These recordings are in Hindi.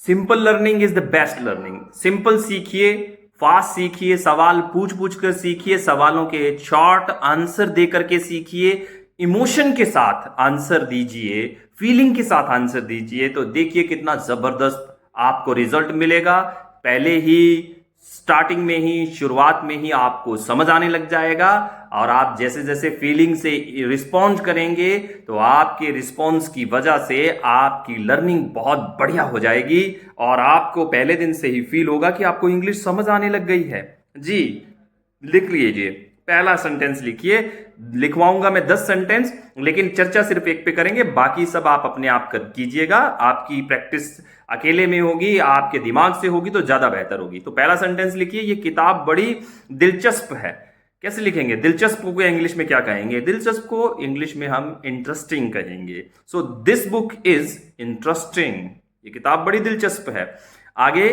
Simple learning is the best learning. Simple सीखिए, फास्ट सीखिए, सवाल पूछ पूछ कर सीखिए, सवालों के शॉर्ट आंसर दे करके सीखिए, इमोशन के साथ आंसर दीजिए, फीलिंग के साथ आंसर दीजिए, तो देखिए कितना जबरदस्त आपको रिजल्ट मिलेगा। पहले ही स्टार्टिंग में ही, शुरुआत में ही आपको समझ आने लग जाएगा, और आप जैसे जैसे फीलिंग से रिस्पॉन्ड करेंगे तो आपके रिस्पॉन्स की वजह से आपकी लर्निंग बहुत बढ़िया हो जाएगी, और आपको पहले दिन से ही फील होगा कि आपको इंग्लिश समझ आने लग गई है। जी, लिख लीजिए, पहला सेंटेंस लिखिए। लिखवाऊंगा मैं 10 सेंटेंस, लेकिन चर्चा सिर्फ एक पे करेंगे, बाकी सब आप अपने आप कर कीजिएगा। आपकी प्रैक्टिस अकेले में होगी, आपके दिमाग से होगी तो ज्यादा बेहतर होगी। तो पहला सेंटेंस लिखिए, ये किताब बड़ी दिलचस्प है। कैसे लिखेंगे? दिलचस्प को इंग्लिश में क्या कहेंगे? दिलचस्प को इंग्लिश में हम इंटरेस्टिंग कहेंगे। So this book is interesting, ये किताब बड़ी दिलचस्प है। आगे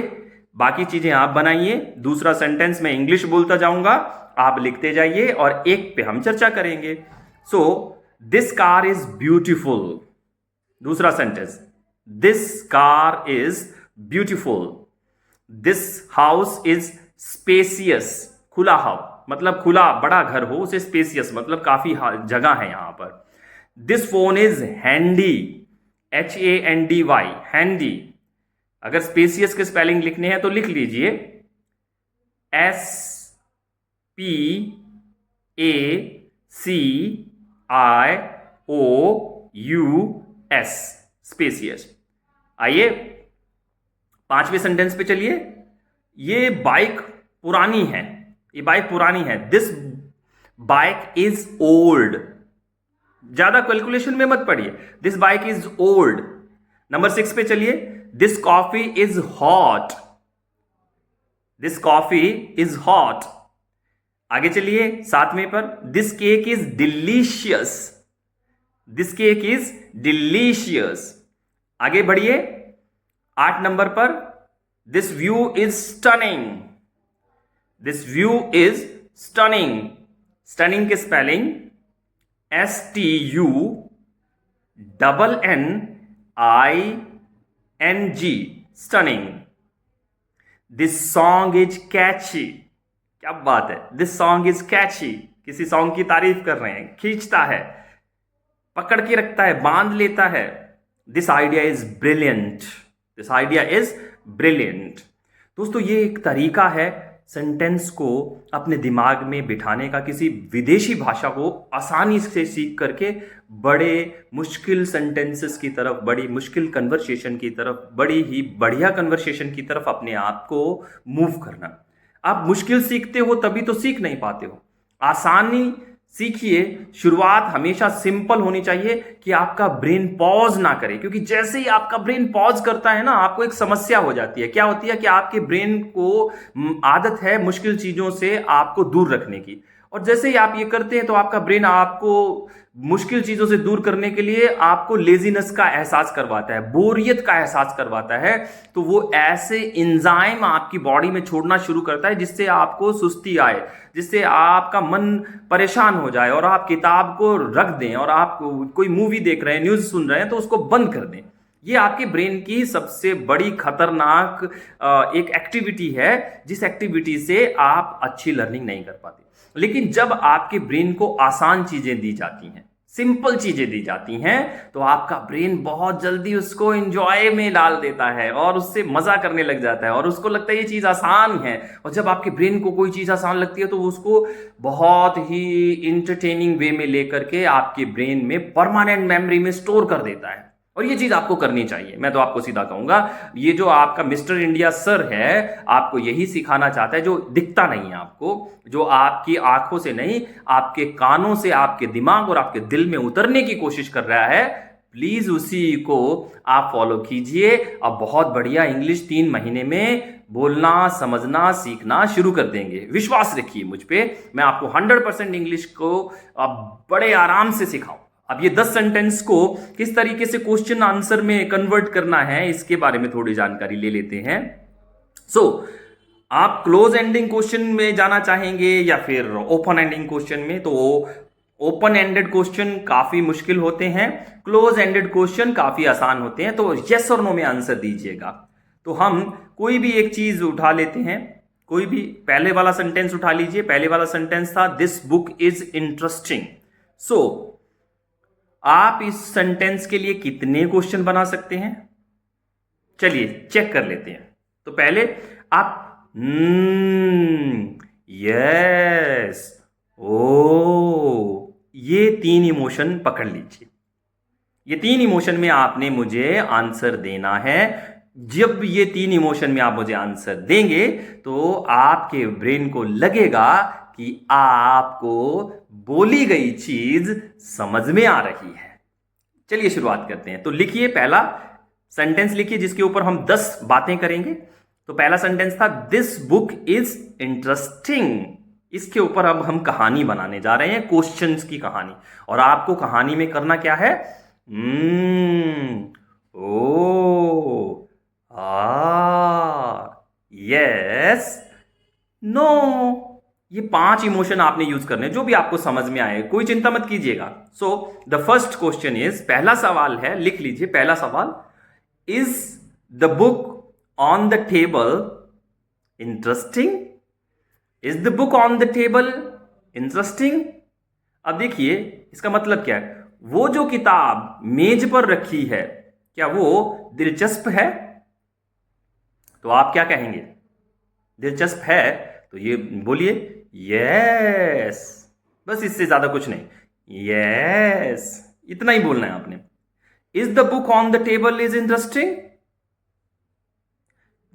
बाकी चीजें आप बनाइए। दूसरा सेंटेंस मैं इंग्लिश बोलता जाऊंगा, आप लिखते जाइए, और एक पे हम चर्चा करेंगे। So this car is beautiful. दूसरा sentence, this car is beautiful. This house is spacious. खुला हाउस मतलब खुला बड़ा घर हो, उसे स्पेसियस मतलब काफी जगह है यहां पर। This phone is handy, HANDY, handy. अगर स्पेसियस के स्पेलिंग लिखने हैं तो लिख लीजिए SPACIOUS, स्पेसियस। आइए पांचवें सेंटेंस पे चलिए। ये बाइक पुरानी है, ये बाइक पुरानी है। This bike is old. ज्यादा कैलकुलेशन में मत पड़िए, this bike is old. Number 6 पे चलिए। This coffee is hot, this coffee is hot. आगे चलिए 7वें पर। This cake is delicious, this cake is delicious. आगे बढ़िए 8 नंबर पर। This view is stunning, this view is stunning. Stunning के spelling STUNNING, stunning. This song is catchy, क्या बात है, दिस सॉन्ग इज कैची। किसी सॉन्ग की तारीफ कर रहे हैं, खींचता है, पकड़ के रखता है, बांध लेता है। This idea is brilliant, this idea is brilliant. दोस्तों ये एक तरीका है सेंटेंस को अपने दिमाग में बिठाने का, किसी विदेशी भाषा को आसानी से सीख करके बड़े मुश्किल सेंटेंसेस की तरफ, बड़ी मुश्किल कन्वर्सेशन की तरफ, बड़ी ही बढ़िया कन्वर्सेशन की तरफ अपने आप को मूव करना। आप मुश्किल सीखते हो तभी तो सीख नहीं पाते हो। आसानी सीखिए। शुरुआत हमेशा सिंपल होनी चाहिए कि आपका ब्रेन पॉज ना करे, क्योंकि जैसे ही आपका ब्रेन पॉज करता है ना, आपको एक समस्या हो जाती है। क्या होती है कि आपके ब्रेन को आदत है मुश्किल चीजों से आपको दूर रखने की, और जैसे ही आप ये करते हैं तो आपका ब्रेन आपको मुश्किल चीजों से दूर करने के लिए आपको लेजीनेस का एहसास करवाता है, बोरियत का एहसास करवाता है। तो वो ऐसे एंजाइम आपकी बॉडी में छोड़ना शुरू करता है जिससे आपको सुस्ती आए, जिससे आपका मन परेशान हो जाए, और आप किताब को रख दें, और आप कोई मूवी देख रहे हैं, न्यूज सुन रहे हैं तो उसको बंद कर दें। ये आपके ब्रेन की सबसे बड़ी खतरनाक एक एक्टिविटी है, जिस एक्टिविटी से आप अच्छी लर्निंग नहीं कर पाते। लेकिन जब आपके ब्रेन को आसान चीजें दी जाती हैं, सिंपल चीजें दी जाती हैं, तो आपका ब्रेन बहुत जल्दी उसको एंजॉय में डाल देता है और उससे मजा करने लग जाता है, और उसको लगता है ये चीज आसान है। और जब आपके ब्रेन को कोई चीज आसान लगती है तो वो उसको बहुत ही इंटरटेनिंग वे में लेकर के आपके ब्रेन में परमानेंट मेमोरी में स्टोर कर देता है। और ये चीज आपको करनी चाहिए। मैं तो आपको सीधा कहूंगा, ये जो आपका मिस्टर इंडिया सर है, आपको यही सिखाना चाहता है, जो दिखता नहीं है आपको, जो आपकी आंखों से नहीं, आपके कानों से, आपके दिमाग और आपके दिल में उतरने की कोशिश कर रहा है। प्लीज उसी को आप फॉलो कीजिए। अब बहुत बढ़िया इंग्लिश 3 महीने में बोलना, समझना, सीखना शुरू कर देंगे। विश्वास रखिए मुझ पे, मैं आपको 100% इंग्लिश को अब बड़े आराम से सिखाऊं। अब ये 10 सेंटेंस को किस तरीके से क्वेश्चन आंसर में कन्वर्ट करना है, इसके बारे में थोड़ी जानकारी ले लेते हैं। आप क्लोज एंडिंग क्वेश्चन में जाना चाहेंगे या फिर ओपन एंडिंग क्वेश्चन में? तो ओपन एंडेड क्वेश्चन काफी मुश्किल होते हैं, क्लोज एंडेड क्वेश्चन काफी आसान होते हैं। तो यस और नो में आंसर दीजिएगा। तो हम कोई भी एक चीज उठा लेते हैं, कोई भी, पहले वाला सेंटेंस उठा लीजिए। पहले वाला सेंटेंस था दिस बुक इज इंटरेस्टिंग। सो आप इस सेंटेंस के लिए कितने क्वेश्चन बना सकते हैं, चलिए चेक कर लेते हैं। तो पहले आप यस, ओ, ये 3 इमोशन पकड़ लीजिए। ये 3 इमोशन में आपने मुझे आंसर देना है। जब ये 3 इमोशन में आप मुझे आंसर देंगे तो आपके ब्रेन को लगेगा कि आपको बोली गई चीज समझ में आ रही है। चलिए शुरुआत करते हैं। तो लिखिए, पहला सेंटेंस लिखिए जिसके ऊपर हम 10 बातें करेंगे। तो पहला सेंटेंस था दिस बुक इज इंटरेस्टिंग। इसके ऊपर अब हम कहानी बनाने जा रहे हैं, क्वेश्चंस की कहानी। और आपको कहानी में करना क्या है, ओ, यस, नो, ये 5 इमोशन आपने यूज करने, जो भी आपको समझ में आए, कोई चिंता मत कीजिएगा। So the first question is, पहला सवाल है, लिख लीजिए पहला सवाल, is the book on the table interesting? Is the book on the table interesting? अब देखिए इसका मतलब क्या है, वो जो किताब मेज पर रखी है क्या वो दिलचस्प है? तो आप क्या कहेंगे, दिलचस्प है? तो ये बोलिए यस, बस इससे ज्यादा कुछ नहीं, यस, इतना ही बोलना है आपने। Is the book on the table is interesting?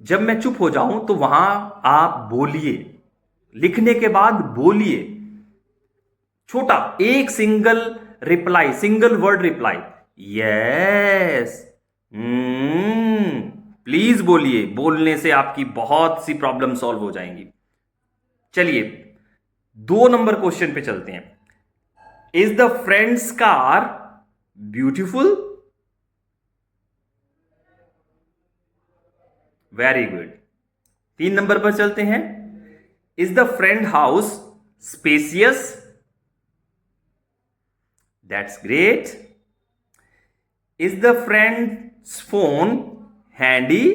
जब मैं चुप हो जाऊं तो वहां आप बोलिए, लिखने के बाद बोलिए, छोटा एक single reply, single word reply, yes, please बोलिए। बोलने से आपकी बहुत सी प्रॉब्लम सॉल्व हो जाएंगी। चलिए 2 नंबर क्वेश्चन पे चलते हैं। Is the friends car beautiful? Very good. 3 number पर चलते हैं। Is the friend house spacious? That's great. Is the friends phone handy?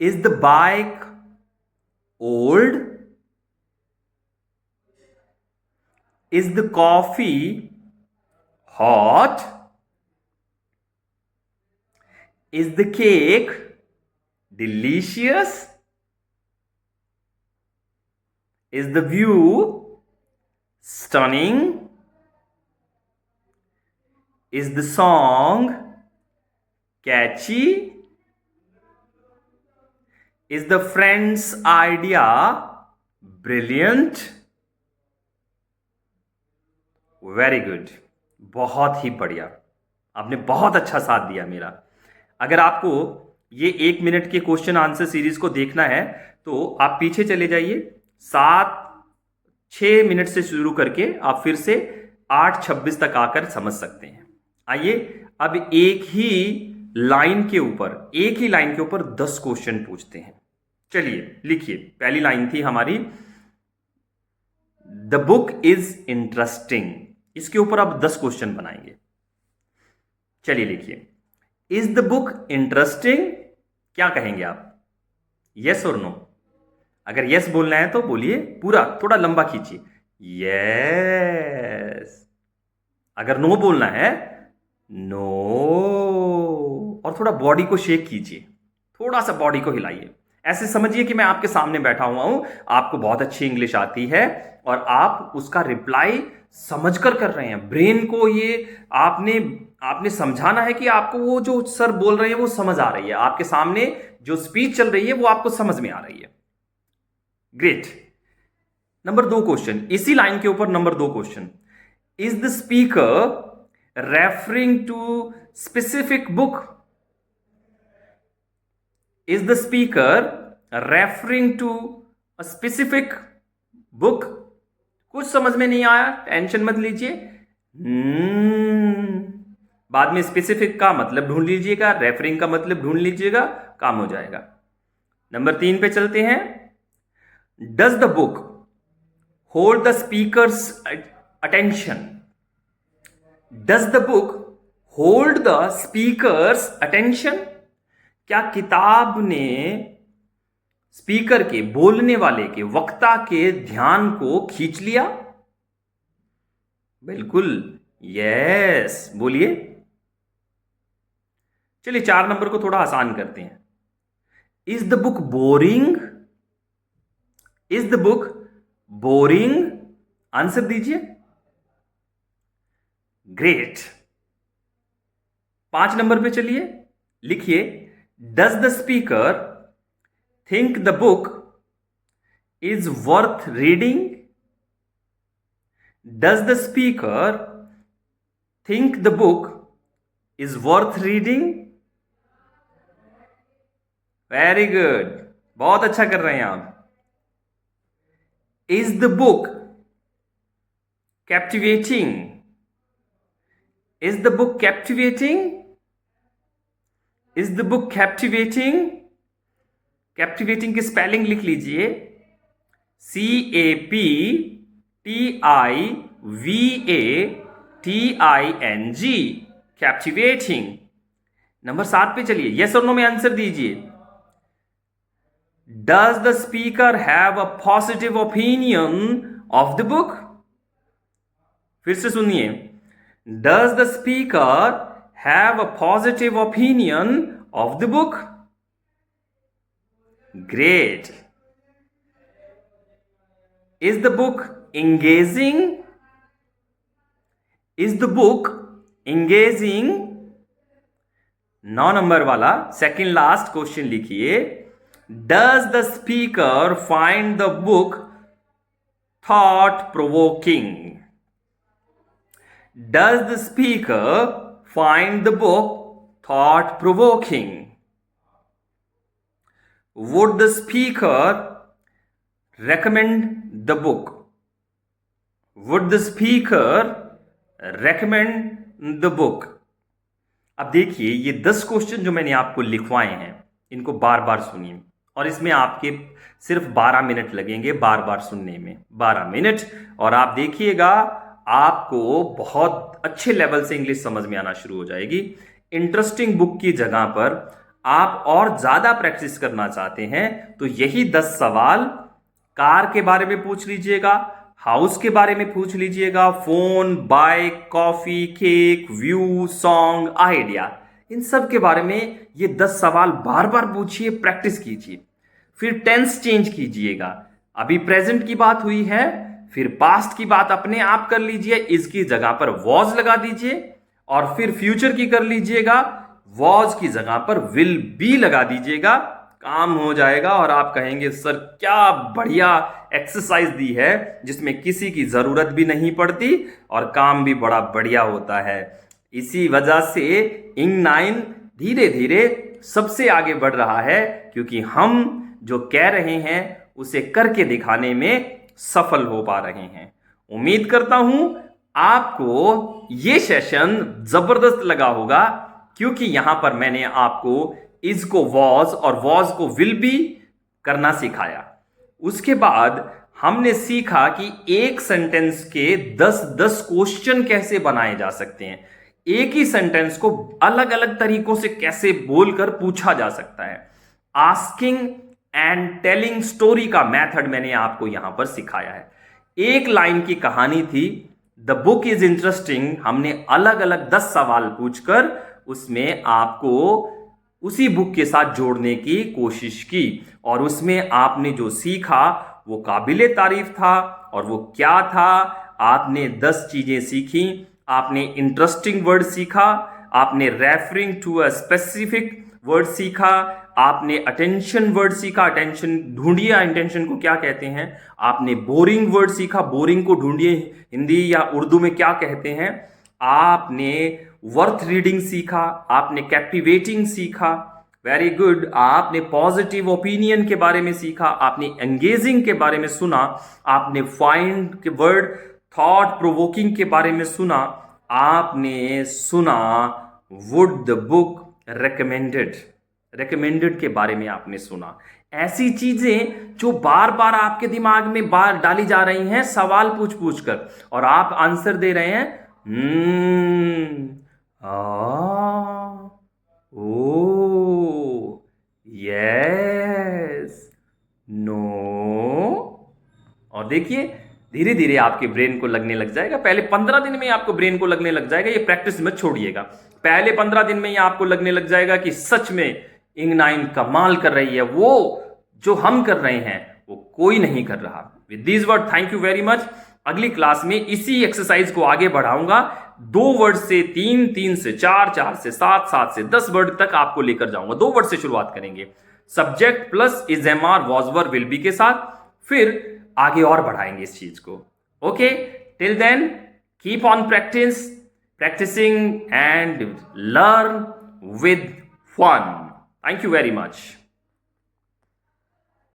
Is the bike old? Is the coffee hot? Is the cake delicious? Is the view stunning? Is the song catchy? Is the friend's idea brilliant? Very good. बहुत ही बढ़िया, आपने बहुत अच्छा साथ दिया मेरा। अगर आपको ये 1 मिनट के क्वेश्चन आंसर सीरीज को देखना है तो आप पीछे चले जाइए, 6 मिनट से शुरू करके आप फिर से 8:26 तक आकर समझ सकते हैं। आइए अब एक ही लाइन के ऊपर 10 क्वेश्चन पूछते हैं। चलिए लिखिए, पहली लाइन थी हमारी द बुक इज इंटरेस्टिंग, इसके ऊपर आप 10 क्वेश्चन बनाएंगे। चलिए लिखिए, इज द बुक इंटरेस्टिंग? क्या कहेंगे आप, यस और नो? अगर यस बोलना है तो बोलिए पूरा, थोड़ा लंबा खींचिए, यस। अगर नो बोलना है, नो, और थोड़ा बॉडी को शेक कीजिए, थोड़ा सा बॉडी को हिलाइए। ऐसे समझिए कि मैं आपके सामने बैठा हुआ हूं, आपको बहुत अच्छी इंग्लिश आती है और आप उसका रिप्लाई समझकर कर रहे हैं। ब्रेन को ये आपने समझाना है कि आपको वो जो सर बोल रहे हैं वो समझ आ रही है, आपके सामने जो स्पीच चल रही है वो आपको समझ में आ रही है। ग्रेट। नंबर 2 क्वेश्चन, इसी लाइन के ऊपर number 2 question, is the speaker referring to specific book? Is the speaker referring to a specific book? कुछ समझ में नहीं आया, टेंशन मत लीजिए, बाद में स्पेसिफिक का मतलब ढूंढ लीजिएगा, रेफरिंग का मतलब ढूंढ लीजिएगा, काम हो जाएगा। नंबर 3 पे चलते हैं। Does the book hold the speakers attention? Does the book hold the speakers attention, क्या किताब ने स्पीकर के, बोलने वाले के, वक्ता के ध्यान को खींच लिया? बिल्कुल, यस, बोलिए। चलिए 4 नंबर को थोड़ा आसान करते हैं। Is the book boring? Is the book boring? Answer दीजिए। ग्रेट। 5 नंबर पे चलिए, लिखिए, does the speaker think the book is worth reading? Does the speaker think the book is worth reading? Very good, बहुत अच्छा कर रहे हैं आप। Is the book captivating? Is the book captivating? Is the book captivating? Captivating की स्पेलिंग लिख लीजिए, CAPTIVATING, कैप्टिवेटिंग। नंबर 7 पे चलिए, यस और नो में आंसर दीजिए। Does the speaker have a positive opinion of the book? फिर से सुनिए, does the speaker have a positive opinion of the book? Great. Is the book engaging? Is the book engaging? 9 number वाला सेकंड लास्ट क्वेश्चन लिखिए, does the speaker find the book thought provoking? Does the speaker find the book thought provoking? Would the speaker recommend the book? Would the speaker recommend the book? अब देखिए, ये 10 क्वेश्चन जो मैंने आपको लिखवाए हैं, इनको बार बार सुनिए, और इसमें आपके सिर्फ 12 मिनट लगेंगे बार बार सुनने में, 12 मिनट, और आप देखिएगा आपको बहुत अच्छे लेवल से इंग्लिश समझ में आना शुरू हो जाएगी। इंटरेस्टिंग बुक की जगह पर आप और ज्यादा प्रैक्टिस करना चाहते हैं तो यही 10 सवाल कार के बारे में पूछ लीजिएगा, हाउस के बारे में पूछ लीजिएगा, phone, bike, coffee, cake, view, song, idea, इन सब के बारे में ये 10 सवाल बार बार पूछिए, प्रैक्टिस कीजिए। फिर टेंस चेंज कीजिएगा, अभी प्रेजेंट की बात हुई है, फिर पास्ट की बात अपने आप कर लीजिए, इसकी जगह पर वॉज लगा दीजिए, और फिर फ्यूचर की कर लीजिएगा, वॉज की जगह पर विल बी लगा दीजिएगा, काम हो जाएगा। और आप कहेंगे सर क्या बढ़िया एक्सरसाइज दी है, जिसमें किसी की जरूरत भी नहीं पड़ती और काम भी बड़ा बढ़िया होता है। इसी वजह से Ing9 धीरे धीरे सबसे आगे बढ़ रहा है, क्योंकि हम जो कह रहे हैं उसे करके दिखाने में सफल हो पा रहे हैं। उम्मीद करता हूं आपको ये सेशन जबरदस्त लगा होगा, क्योंकि यहां पर मैंने आपको इज को वॉज और वॉज को विल बी करना सिखाया। उसके बाद हमने सीखा कि एक सेंटेंस के 10-10 क्वेश्चन कैसे बनाए जा सकते हैं, एक ही सेंटेंस को अलग अलग तरीकों से कैसे बोलकर पूछा जा सकता है। आस्किंग एंड टेलिंग स्टोरी का मेथड मैंने आपको यहां पर सिखाया है। एक लाइन की कहानी थी, द बुक इज इंटरेस्टिंग, हमने अलग अलग 10 सवाल पूछकर उसमें आपको उसी बुक के साथ जोड़ने की कोशिश की, और उसमें आपने जो सीखा वो काबिले तारीफ था। और वो क्या था? आपने 10 चीजें सीखी। आपने इंटरेस्टिंग वर्ड सीखा, आपने referring to a specific word सीखा, आपने अटेंशन वर्ड सीखा, अटेंशन ढूंढिए अटेंशन को क्या कहते हैं। आपने बोरिंग वर्ड सीखा, बोरिंग को ढूंढिए हिंदी या उर्दू में क्या कहते हैं। आपने वर्थ रीडिंग सीखा, आपने कैप्टिवेटिंग सीखा, वेरी गुड। आपने पॉजिटिव ओपिनियन के बारे में सीखा, आपने एंगेजिंग के बारे में सुना, आपने फाइंड के वर्ड थॉट प्रोवोकिंग के बारे में सुना, आपने सुना वुड द बुक रिकमेंडेड के बारे में आपने सुना। ऐसी चीजें जो बार बार आपके दिमाग में बार डाली जा रही हैं सवाल पूछ पूछ कर, और आप आंसर दे रहे हैं ओ, यस, नो। और देखिए धीरे धीरे आपके ब्रेन को लगने लग जाएगा। पहले 15 दिन में आपको ब्रेन को लगने लग जाएगा, ये प्रैक्टिस मत छोड़िएगा। पहले 15 दिन में ही आपको लगने लग जाएगा कि सच में इंग9 कमाल कर रही है, वो जो हम कर रहे हैं वो कोई नहीं कर रहा। With this word thank you very much. अगली क्लास में इसी एक्सरसाइज को आगे बढ़ाऊंगा। 2 वर्ड से 3, 3 से 4, 4 से 7, 7 से 10 वर्ड तक आपको लेकर जाऊंगा। 2 वर्ड से शुरुआत करेंगे, subject plus is, am are, was, were, will be के साथ, फिर आगे और बढ़ाएंगे इस चीज को। Okay, till then keep on practicing and learn with fun. Thank you very much.